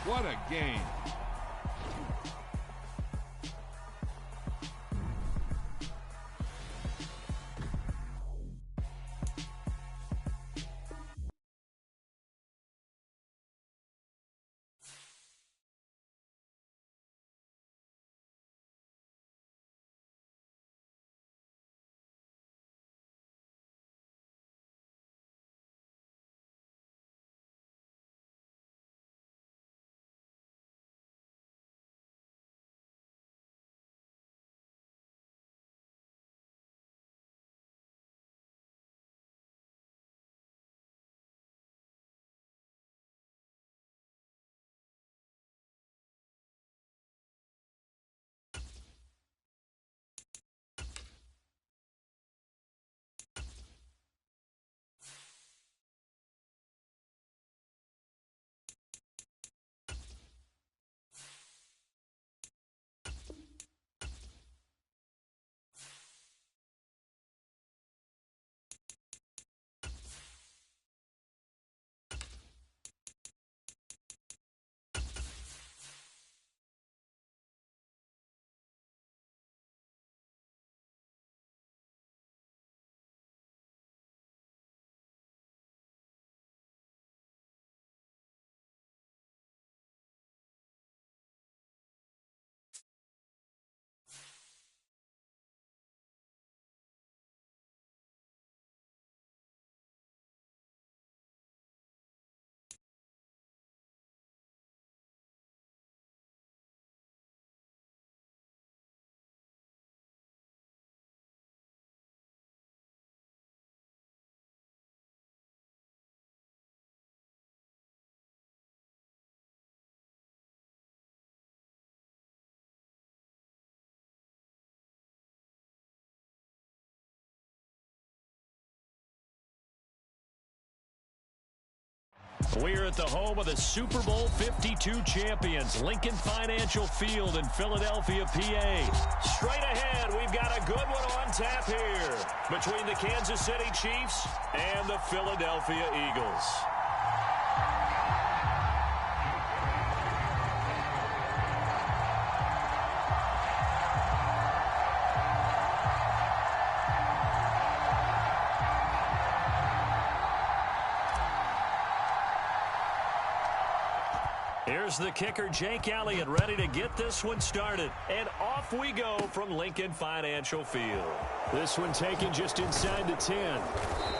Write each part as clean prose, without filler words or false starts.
What a game. We're at the home of the Super Bowl 52 champions, Lincoln Financial Field in Philadelphia, PA. Straight ahead, we've got a good one on tap here between the Kansas City Chiefs and the Philadelphia Eagles. Here's the kicker, Jake Elliott, ready to get this one started. And off we go from Lincoln Financial Field. This one taken just inside the 10.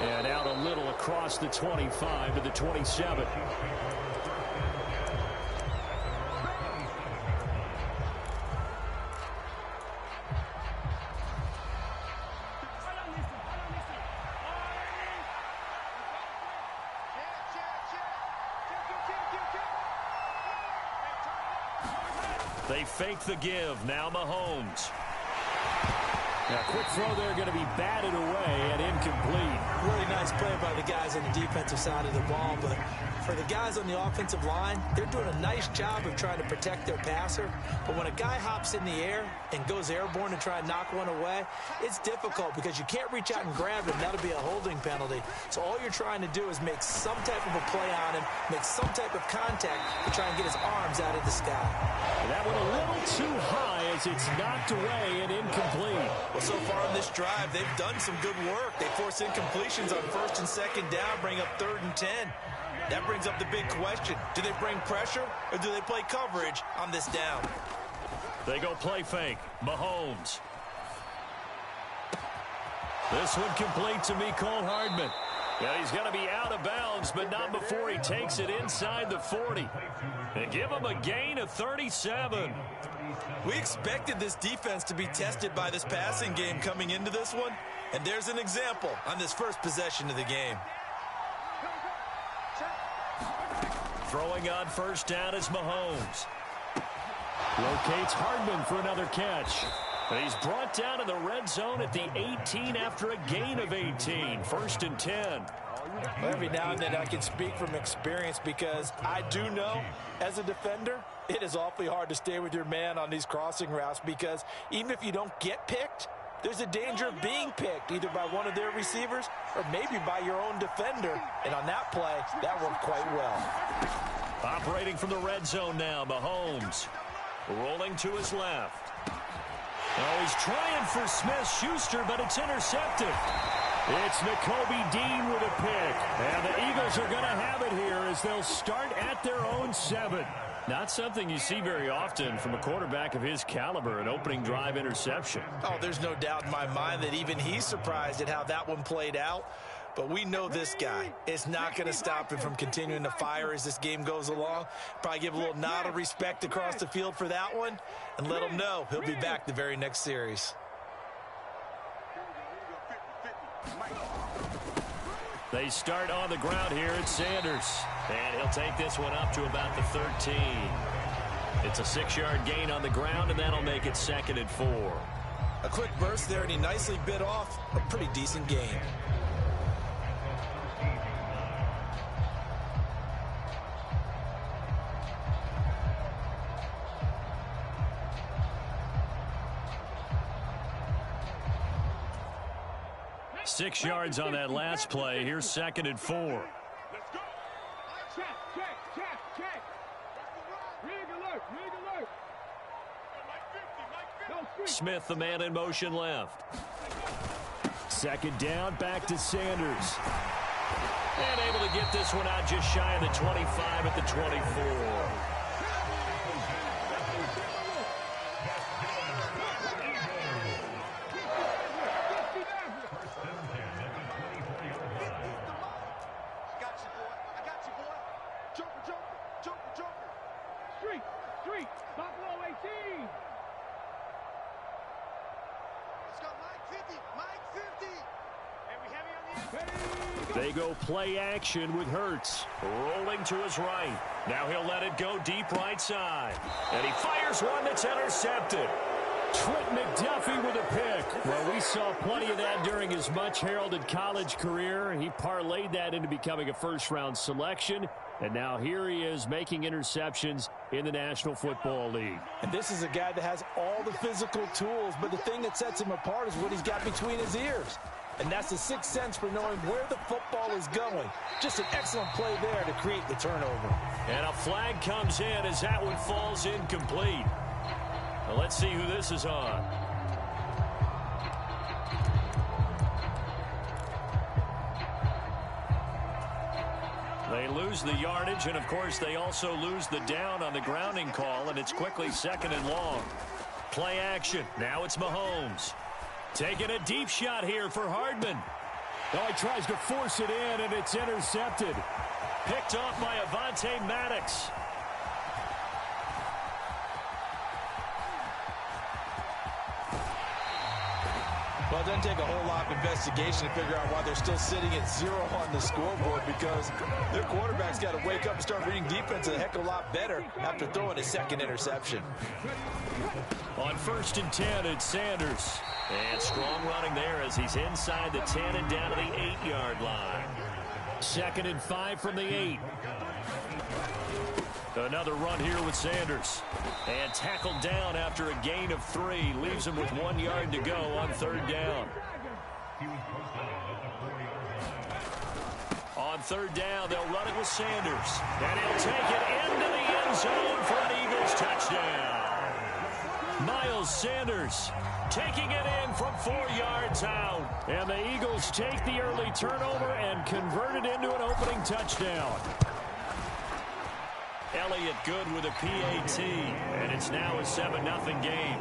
And out a little across the 25 to the 27. They fake the give. Now Mahomes. Now, quick throw there going to be batted away and incomplete. Really nice play by the guys on the defensive side of the ball, but for the guys on the offensive line, they're doing a nice job of trying to protect their passer. But when a guy hops in the air and goes airborne and try to knock one away, it's difficult because you can't reach out and grab him. That'll be a holding penalty. So all you're trying to do is make some type of a play on him, make some type of contact to try and get his arms out of the sky. And that one a little too high as it's knocked away and incomplete. Well, so far in this drive, they've done some good work. They force incompletions on first and second down, bring up 3rd and 10. That brings up the big question. Do they bring pressure or do they play coverage on this down? They go play fake. Mahomes. This one complete to Mecole Hardman. Yeah, he's going to be out of bounds, but not before he takes it inside the 40. And give him a gain of 37. We expected this defense to be tested by this passing game coming into this one, and there's an example on this first possession of the game. Throwing on first down is Mahomes. Locates Hardman for another catch. And he's brought down in the red zone at the 18 after a gain of 18. 1st and 10. Well, every now and then I can speak from experience because I do know as a defender, it is awfully hard to stay with your man on these crossing routes because even if you don't get picked, there's a danger of being picked either by one of their receivers or maybe by your own defender. And on that play, that worked quite well. Operating from the red zone now, Mahomes. Rolling to his left. Oh, he's trying for Smith-Schuster, but it's intercepted. It's Nakobe Dean with a pick. And the Eagles are going to have it here as they'll start at their own 7. Not something you see very often from a quarterback of his caliber, an opening drive interception. Oh, there's no doubt in my mind that even he's surprised at how that one played out. But we know this guy is not going to stop him from continuing to fire as this game goes along. Probably give a little nod of respect across the field for that one and let him know he'll be back the very next series. They start on the ground here at Sanders. And he'll take this one up to about the 13. It's a 6-yard gain on the ground, and that'll make it 2nd and 4. A quick burst there, and he nicely bit off a pretty decent gain. Six yards on that last play. Here's 2nd and 4. Let's go. Check. Rig alert. Smith, the man in motion left. 2nd down, back to Sanders. And able to get this one out just shy of the 25 at the 24. They go play action with Hurts. Rolling to his right. Now he'll let it go deep right side. And he fires one that's intercepted. Trent McDuffie with a pick. Well, we saw plenty of that during his much-heralded college career. He parlayed that into becoming a first-round selection. And now here he is making interceptions in the National Football League. And this is a guy that has all the physical tools, but the thing that sets him apart is what he's got between his ears. And that's the sixth sense for knowing where the football is going. Just an excellent play there to create the turnover. And a flag comes in as that one falls incomplete. Well, let's see who this is on. They lose the yardage, and of course they also lose the down on the grounding call, and it's quickly 2nd and long. Play action. Now it's Mahomes. Taking a deep shot here for Hardman. Oh, he tries to force it in, and it's intercepted. Picked off by Avonte Maddox. Well, it doesn't take a whole lot of investigation to figure out why they're still sitting at 0 on the scoreboard, because their quarterback's got to wake up and start reading defense a heck of a lot better after throwing his 2nd interception. On 1st and 10, it's Sanders. And strong running there as he's inside the 10 and down to the 8-yard line. 2nd and 5 from the 8. Another run here with Sanders. And tackled down after a gain of 3. Leaves him with 1 yard to go on 3rd down. On 3rd down, they'll run it with Sanders. And he'll take it into the end zone for an Eagles touchdown. Miles Sanders taking it in from 4 yards out. And the Eagles take the early turnover and convert it into an opening touchdown. Elliott good with a PAT, and it's now a 7-0 game.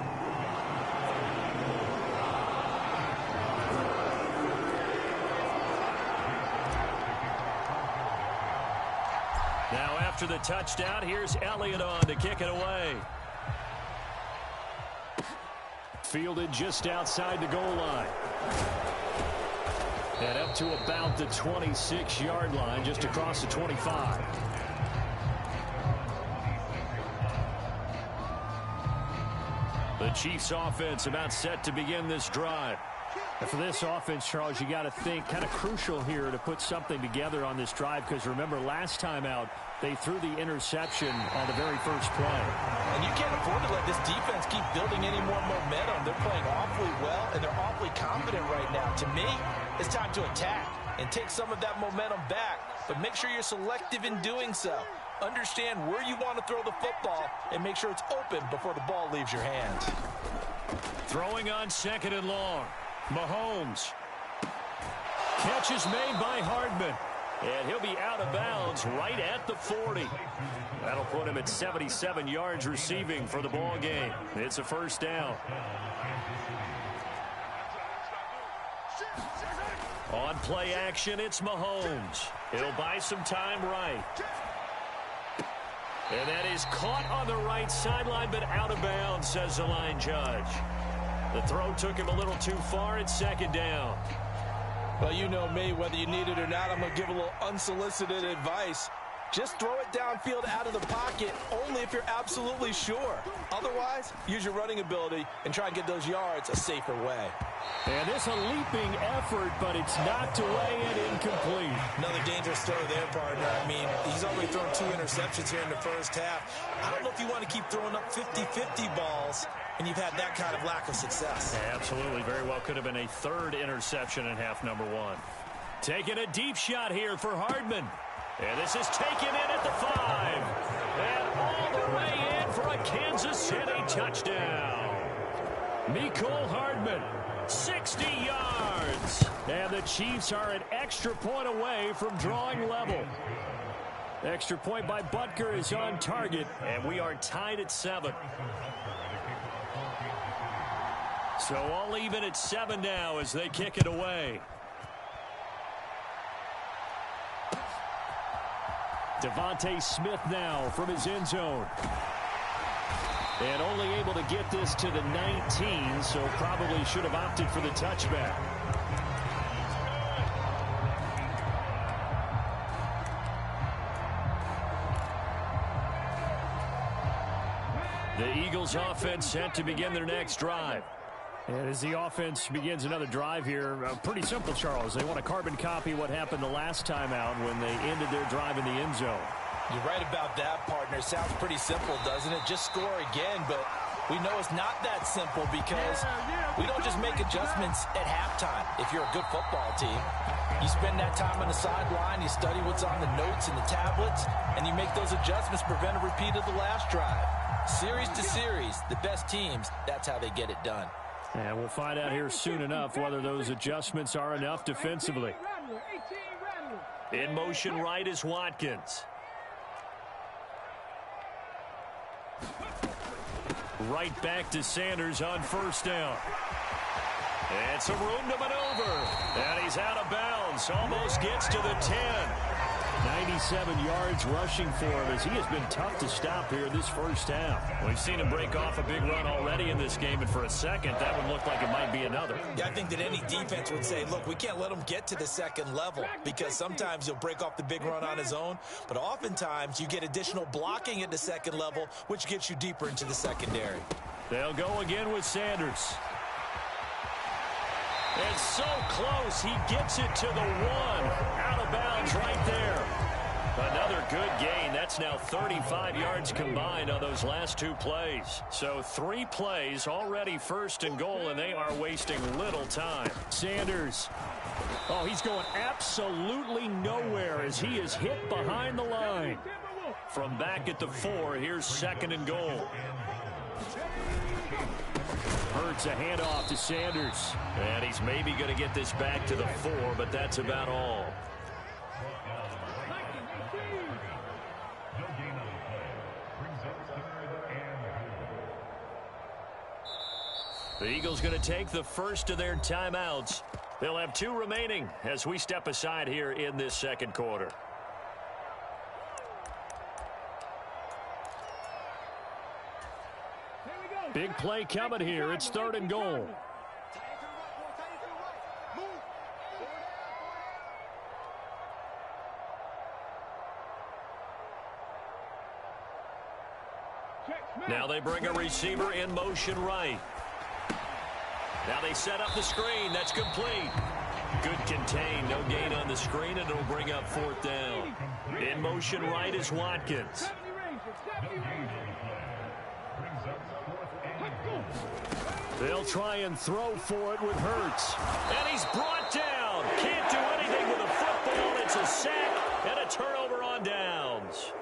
Now after the touchdown, here's Elliott on to kick it away. Fielded just outside the goal line. And up to about the 26-yard line, just across the 25. The Chiefs offense about set to begin this drive. And for this offense, Charles, you got to think kind of crucial here to put something together on this drive, because remember last time out they threw the interception on the very first play. And you can't afford to let this defense keep building any more momentum. They're playing awfully well, and they're awfully confident right now. To me, it's time to attack and take some of that momentum back, but make sure you're selective in doing so. understand where you want to throw the football, and make sure it's open before the ball leaves your hands. Throwing on 2nd and long. Mahomes. Catch is made by Hardman. And he'll be out of bounds right at the 40. That'll put him at 77 yards receiving for the ball game. It's a first down. On play action, it's Mahomes. He'll buy some time right. And that is caught on the right sideline, but out of bounds, says the line judge. The throw took him a little too far. It's 2nd down. Well, you know me, whether you need it or not, I'm going to give a little unsolicited advice. Just throw it downfield out of the pocket only if you're absolutely sure. Otherwise, use your running ability and try and get those yards a safer way. And it's a leaping effort, but it's knocked away and incomplete. Another dangerous throw there, partner. I mean, he's already thrown 2 interceptions here in the first half. I don't know if you want to keep throwing up 50-50 balls, and you've had that kind of lack of success. Yeah, absolutely. Very well could have been a 3rd interception in half number 1. Taking a deep shot here for Hardman. And this is taken in at the 5. And all the way in for a Kansas City touchdown. Mecole Hardman, 60 yards. And the Chiefs are an extra point away from drawing level. Extra point by Butker is on target, and we are tied at 7. So all even at 7 now as they kick it away. Devontae Smith now from his end zone. And only able to get this to the 19, so probably should have opted for the touchback. The Eagles offense set to begin their next drive. And as the offense begins another drive here, pretty simple, Charles. They want to carbon copy what happened the last time out when they ended their drive in the end zone. You're right about that, partner. Sounds pretty simple, doesn't it? Just score again, but we know it's not that simple because we don't just make adjustments at halftime. If you're a good football team, you spend that time on the sideline, you study what's on the notes and the tablets, and you make those adjustments to prevent a repeat of the last drive. Series to series, the best teams, that's how they get it done. And we'll find out here soon enough whether those adjustments are enough defensively. In motion right is Watkins. Right back to Sanders on first down. And some room to maneuver. And he's out of bounds. Almost gets to the 10. 97 yards rushing for him as he has been tough to stop here this first half. We've seen him break off a big run already in this game, and for a second, that would look like it might be another. Yeah, I think that any defense would say, look, we can't let him get to the second level because sometimes he'll break off the big run on his own, but oftentimes you get additional blocking at the second level, which gets you deeper into the secondary. They'll go again with Sanders. And so close, he gets it to the 1. Out of bounds right there. Another good gain. That's now 35 yards combined on those last 2 plays. So 3 plays, already first and goal, and they are wasting little time. Sanders. Oh, he's going absolutely nowhere as he is hit behind the line. From back at the 4, here's 2nd and goal. Hurts a handoff to Sanders. And he's maybe going to get this back to the 4, but that's about all. The Eagles going to take the first of their timeouts. They'll have 2 remaining as we step aside here in this second quarter. Big play coming here. It's 3rd and goal. Now they bring a receiver in motion right. Now they set up the screen. That's complete. Good contain. No gain on the screen, and it'll bring up 4th down. In motion right is Watkins. They'll try and throw for it with Hurts. And he's brought down. Can't do anything with a football. It's a sack and a turnover on downs.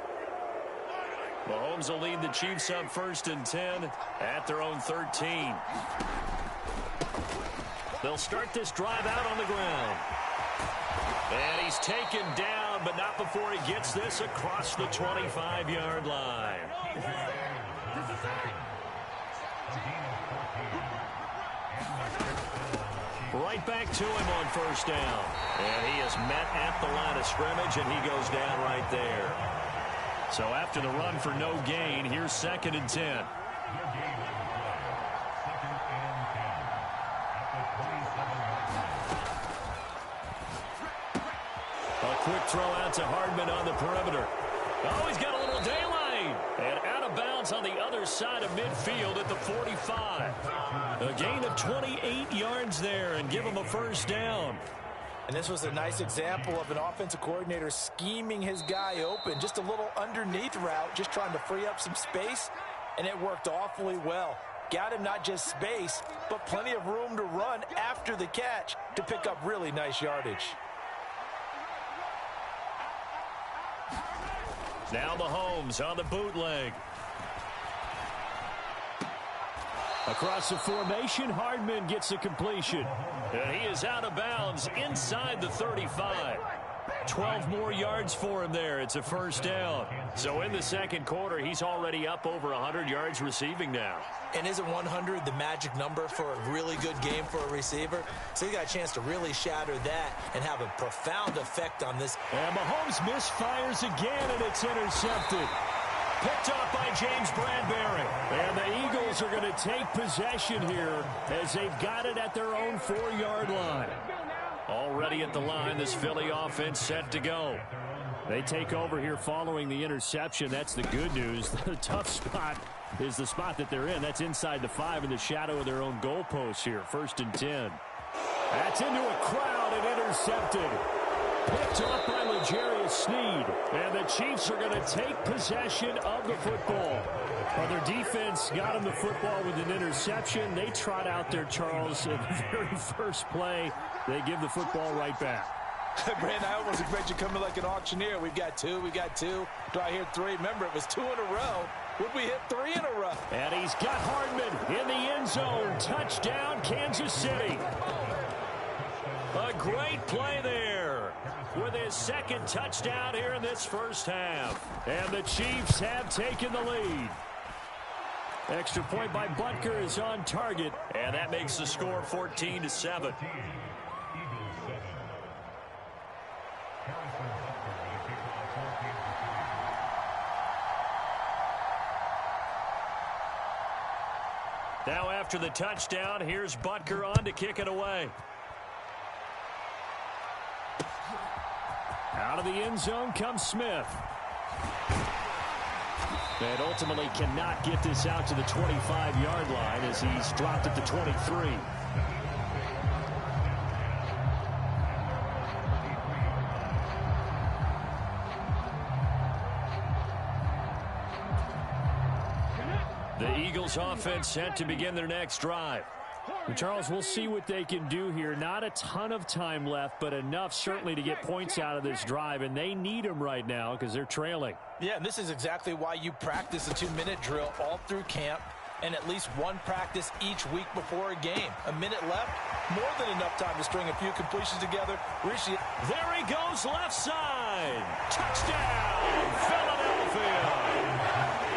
Mahomes will lead the Chiefs up 1st and 10 at their own 13. They'll start this drive out on the ground. And he's taken down, but not before he gets this across the 25-yard line. Right back to him on 1st down. And he is met at the line of scrimmage, and he goes down right there. So after the run for no gain, here's 2nd and 10. A quick throw out to Hardman on the perimeter. Oh, he's got a little daylight. And out of bounds on the other side of midfield at the 45. A gain of 28 yards there and give him a 1st down. And this was a nice example of an offensive coordinator scheming his guy open. Just a little underneath route, just trying to free up some space, and it worked awfully well. Got him not just space, but plenty of room to run after the catch to pick up really nice yardage. Now Mahomes on the bootleg. Across the formation, Hardman gets the completion. And he is out of bounds inside the 35. 12 more yards for him there. It's a 1st down. So in the 2nd quarter, he's already up over 100 yards receiving now. And isn't 100 the magic number for a really good game for a receiver? So he got a chance to really shatter that and have a profound effect on this. And Mahomes misfires again, and it's intercepted. Picked off by James Bradbury. And the Eagles are going to take possession here as they've got it at their own 4-yard line. Already at the line, this Philly offense set to go. They take over here following the interception. That's the good news. The tough spot is the spot that they're in. That's inside the 5 in the shadow of their own goalpost here. 1st and 10. That's into a crowd and intercepted. Picked off by L'Jarius Sneed. And the Chiefs are going to take possession of the football. Well, their defense got them the football with an interception. They trot out there, Charles, in the very first play. They give the football right back. Brandon, I almost expect you coming like an auctioneer. We've got 2, we got 2. Do I hear 3? Remember, it was 2 in a row. Would we hit 3 in a row? And he's got Hardman in the end zone. Touchdown, Kansas City. A great play there with his 2nd touchdown here in this 1st half. And the Chiefs have taken the lead. Extra point by Butker is on target, and that makes the score 14-7. Now after the touchdown, here's Butker on to kick it away. Out of the end zone comes Smith. And ultimately cannot get this out to the 25-yard line as he's dropped at the 23. The Eagles offense set to begin their next drive. And Charles, we'll see what they can do here. Not a ton of time left, but enough certainly to get points out of this drive, and they need them right now because they're trailing. Yeah, and this is exactly why you practice a 2-minute drill all through camp and at least one practice each week before a game. A minute left, more than enough time to string a few completions together. There he goes, left side. Touchdown, Philadelphia.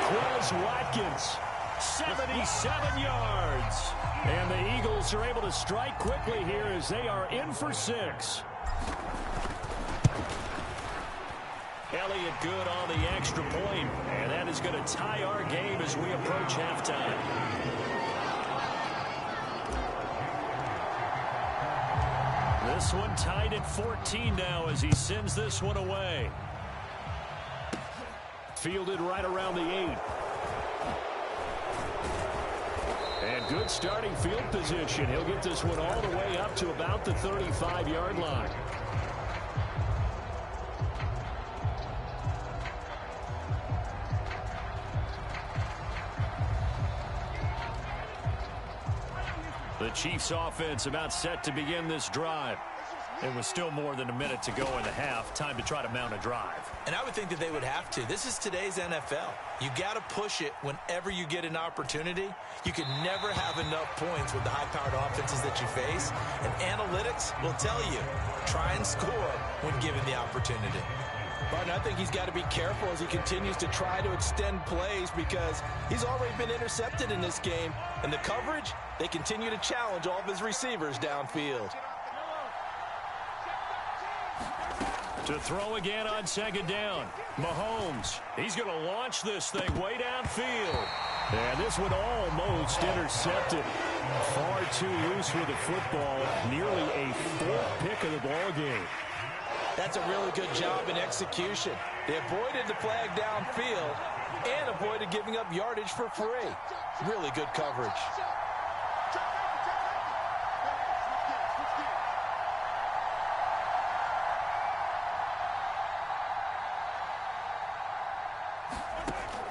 Quez Watkins, 77 yards. And the Eagles are able to strike quickly here as they are in for 6. Elliott good on the extra point, and that is going to tie our game as we approach halftime. This one tied at 14 now as he sends this one away. Fielded right around the 8. And good starting field position. He'll get this one all the way up to about the 35-yard line. The Chiefs offense about set to begin this drive. It was still more than a minute to go in the half. Time to try to mount a drive. And I would think that they would have to. This is today's NFL. You got to push it whenever you get an opportunity. You can never have enough points with the high-powered offenses that you face. And analytics will tell you, try and score when given the opportunity. Martin, I think he's got to be careful as he continues to try to extend plays because he's already been intercepted in this game. And the coverage, they continue to challenge all of his receivers downfield. To throw again on second down. Mahomes, he's going to launch this thing way downfield. And this one almost intercepted. Far too loose with the football. Nearly a fourth pick of the ball game. That's a really good job in execution. They avoided the flag downfield and avoided giving up yardage for free. Really good coverage.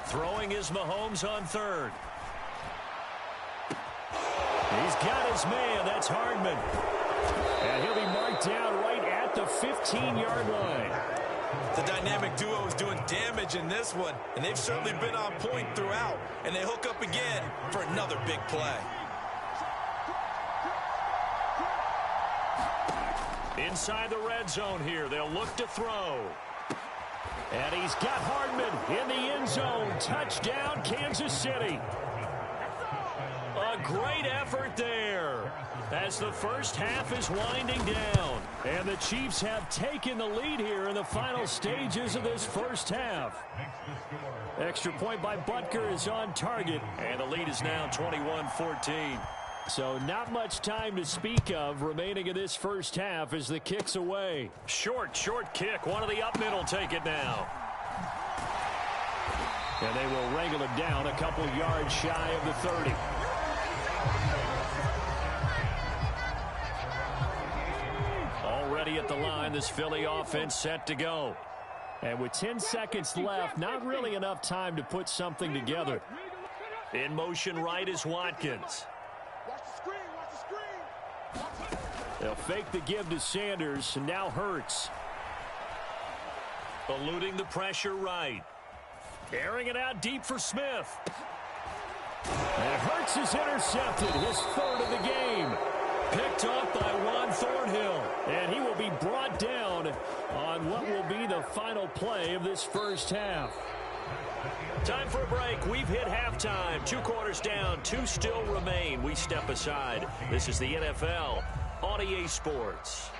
Throwing is Mahomes on third. He's got his man. That's Hardman. And he'll be marked down right at the 15-yard line. The dynamic duo is doing damage in this one, and they've certainly been on point throughout. And they hook up again for another big play. Inside the red zone here. They'll look to throw. And he's got Hardman in the end zone. Touchdown, Kansas City. A great effort there as the first half is winding down. And the Chiefs have taken the lead here in the final stages of this first half. Extra point by Butker is on target. And the lead is now 21-14. So not much time to speak of remaining in this first half as the kick's away. Short kick. One of the up middle take it now. And they will wrangle it down a couple yards shy of the 30. Already at the line, this Philly offense set to go. And with 10 seconds left, not really enough time to put something together. In motion right is Watkins. They'll fake the give to Sanders, and now Hurts. Eluding the pressure right. Airing it out deep for Smith. And Hurts is intercepted, his third of the game. Picked off by Juan Thornhill, and he will be brought down on what will be the final play of this first half. Time for a break. We've hit halftime. 2 quarters down, 2 still remain. We step aside. This is the NFL on EA Sports.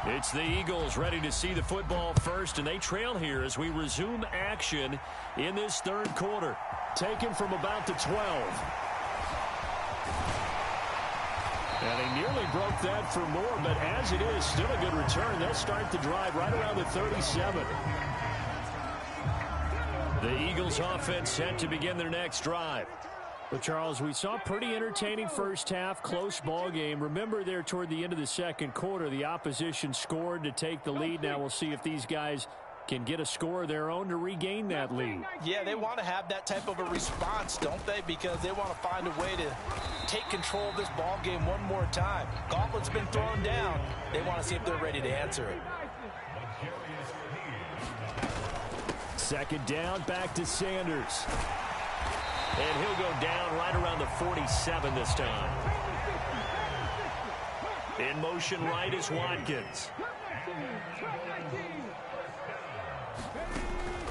It's the Eagles ready to see the football first, and they trail here as we resume action in this third quarter. Taken from about the 12. And they nearly broke that for more, but as it is, still a good return. They'll start the drive right around the 37. The Eagles offense set to begin their next drive. Well, Charles, we saw a pretty entertaining first half, close ball game. Remember there toward the end of the second quarter, the opposition scored to take the lead. Now we'll see if these guys can get a score of their own to regain that lead. Yeah, they want to have that type of a response, don't they? Because they want to find a way to take control of this ball game one more time. Gauntlet's been thrown down. They want to see if they're ready to answer it. Second down, back to Sanders. And he'll go down right around the 47 this time. In motion right is Watkins.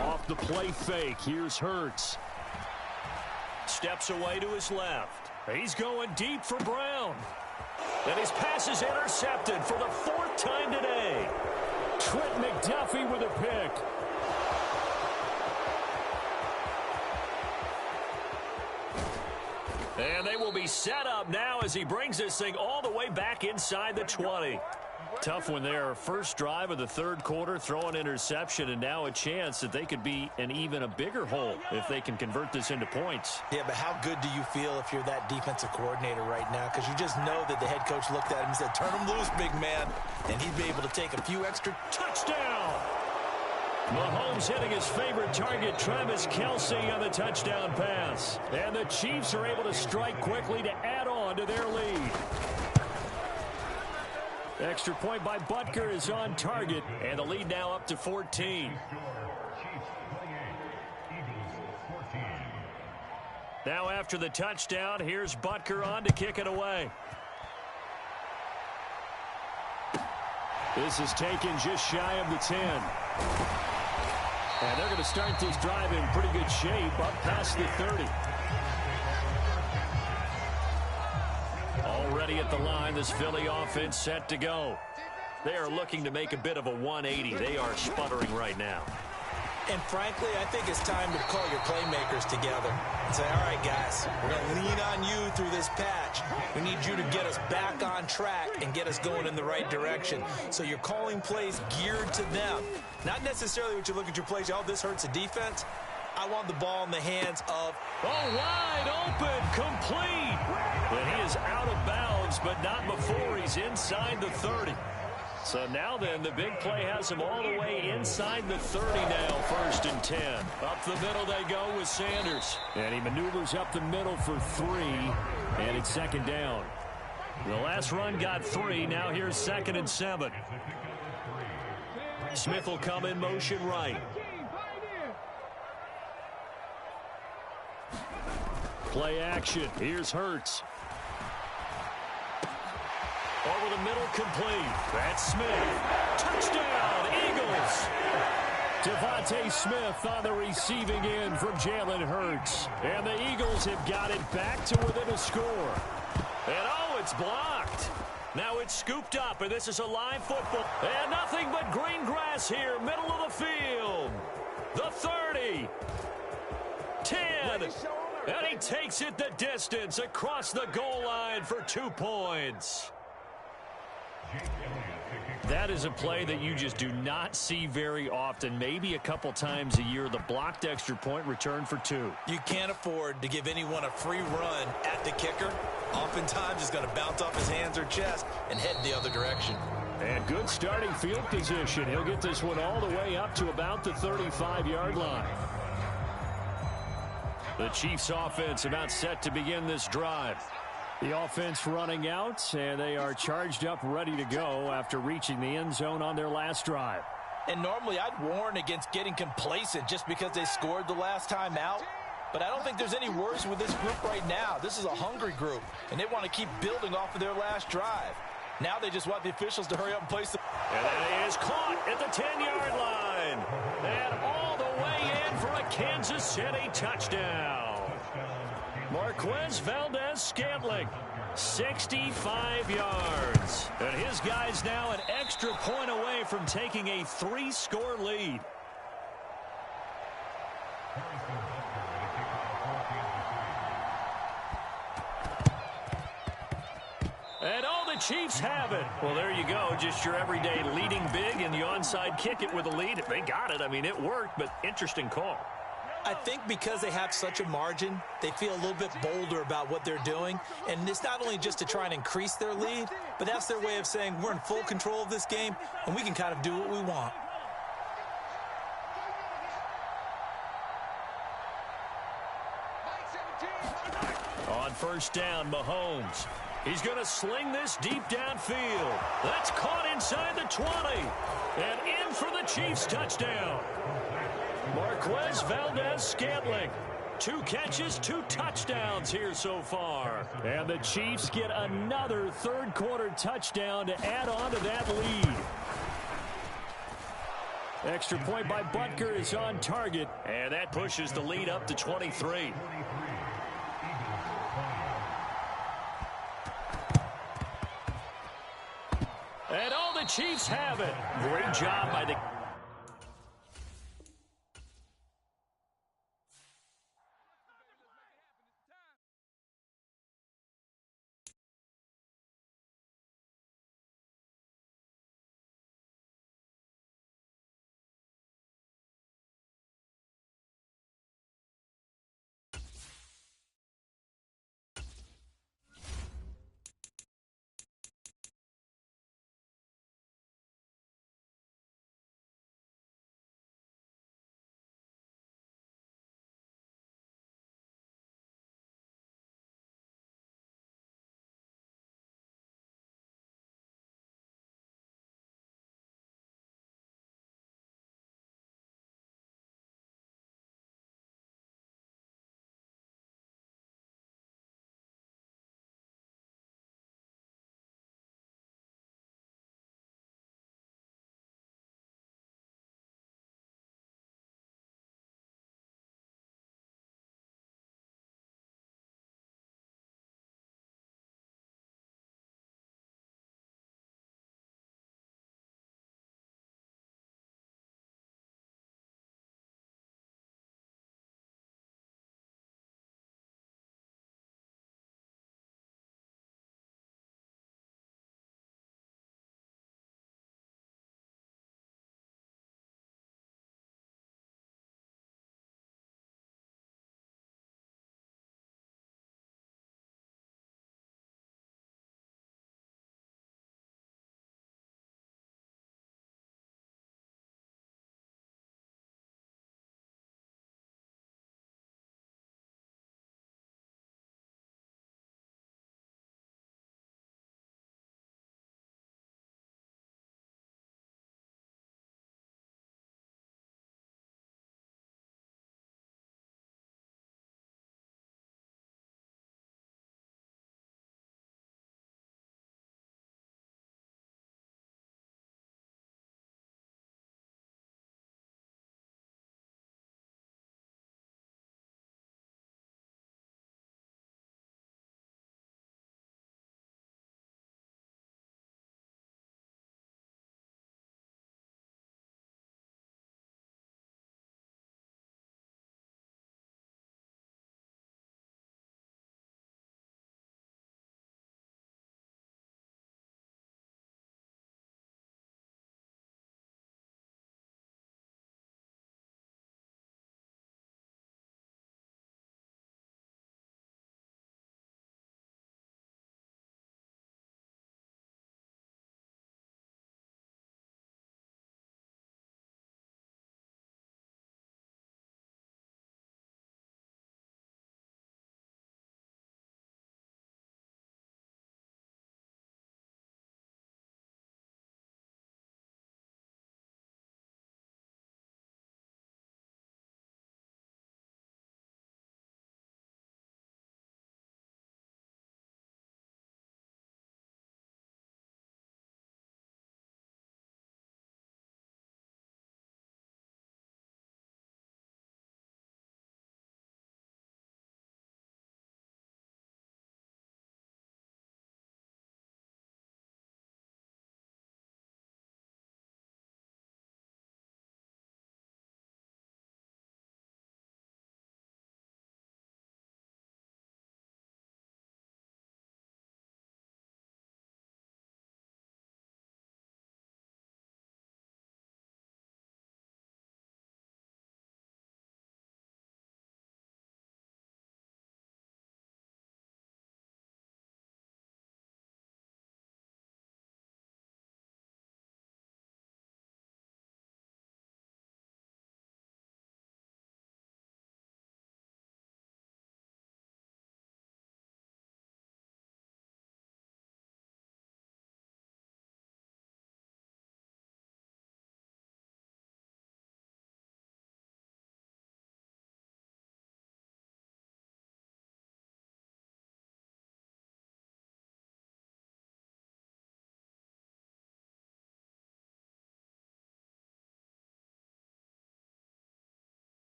Off the play fake, here's Hurts. Steps away to his left. He's going deep for Brown. And his pass is intercepted for the 4th time today. Trent McDuffie with a pick. And they will be set up now as he brings this thing all the way back inside the 20. Tough one there. First drive of the third quarter, throwing interception, and now a chance that they could be in even a bigger hole if they can convert this into points. Yeah, but how good do you feel if you're that defensive coordinator right now? Because you just know that the head coach looked at him and said, turn him loose, big man. And he'd be able to take a few extra. Touchdown! Mahomes hitting his favorite target, Travis Kelce, on the touchdown pass. And the Chiefs are able to strike quickly to add on to their lead. Extra point by Butker is on target, and the lead now up to 14. Now after the touchdown, here's Butker on to kick it away. This is taken just shy of the 10. And they're going to start this drive in pretty good shape, up past the 30. Already at the line, this Philly offense set to go. They are looking to make a bit of a 180. They are sputtering right now. And frankly, I think it's time to call your playmakers together and say, all right, guys, we're going to lean on you through this patch. We need you to get us back on track and get us going in the right direction. So you're calling plays geared to them. Not necessarily what you look at your plays, oh, this hurts the defense. I want the ball in the hands of... Oh, wide open, complete. And he is out of bounds, but not before he's inside the 30. So now then, the big play has him all the way inside the 30 now, 1st and 10. Up the middle they go with Sanders. And he maneuvers up the middle for 3, and it's 2nd down. The last run got 3, now here's 2nd and 7. Smith will come in motion right. Play action, here's Hurts. Over the middle, complete. That's Smith. Touchdown, Eagles. Devontae Smith on the receiving end from Jalen Hurts. And the Eagles have got it back to within a score. And oh, it's blocked. Now it's scooped up, and this is a live football. And nothing but green grass here, middle of the field. The 30. 10. And he takes it the distance across the goal line for 2 points. That is a play that you just do not see very often. Maybe a couple times a year, the blocked extra point return for 2. You can't afford to give anyone a free run at the kicker. Oftentimes, he's going to bounce off his hands or chest and head the other direction. And good starting field position. He'll get this one all the way up to about the 35-yard line. The Chiefs offense about set to begin this drive. The offense running out, and they are charged up, ready to go after reaching the end zone on their last drive. And normally I'd warn against getting complacent just because they scored the last time out. But I don't think there's any worries with this group right now. This is a hungry group, and they want to keep building off of their last drive. Now they just want the officials to hurry up and place the... And that is caught at the 10-yard line. And all the way in for a Kansas City touchdown. Marquez Valdez-Scantling, 65 yards. And his guy's now an extra point away from taking a 3-score lead. And all the Chiefs have it. Well, there you go. Just your everyday leading big, and the onside kick it with a lead. They got it. I mean, it worked, but interesting call. I think because they have such a margin, they feel a little bit bolder about what they're doing. And it's not only just to try and increase their lead, but that's their way of saying we're in full control of this game, and we can kind of do what we want. On 1st down, Mahomes. He's going to sling this deep downfield. That's caught inside the 20. And in for the Chiefs touchdown. Marquez Valdez-Scantling. 2 catches, 2 touchdowns here so far. And the Chiefs get another third-quarter touchdown to add on to that lead. Extra point by Butker is on target. And that pushes the lead up to 23. And all the Chiefs have it. Great job by the...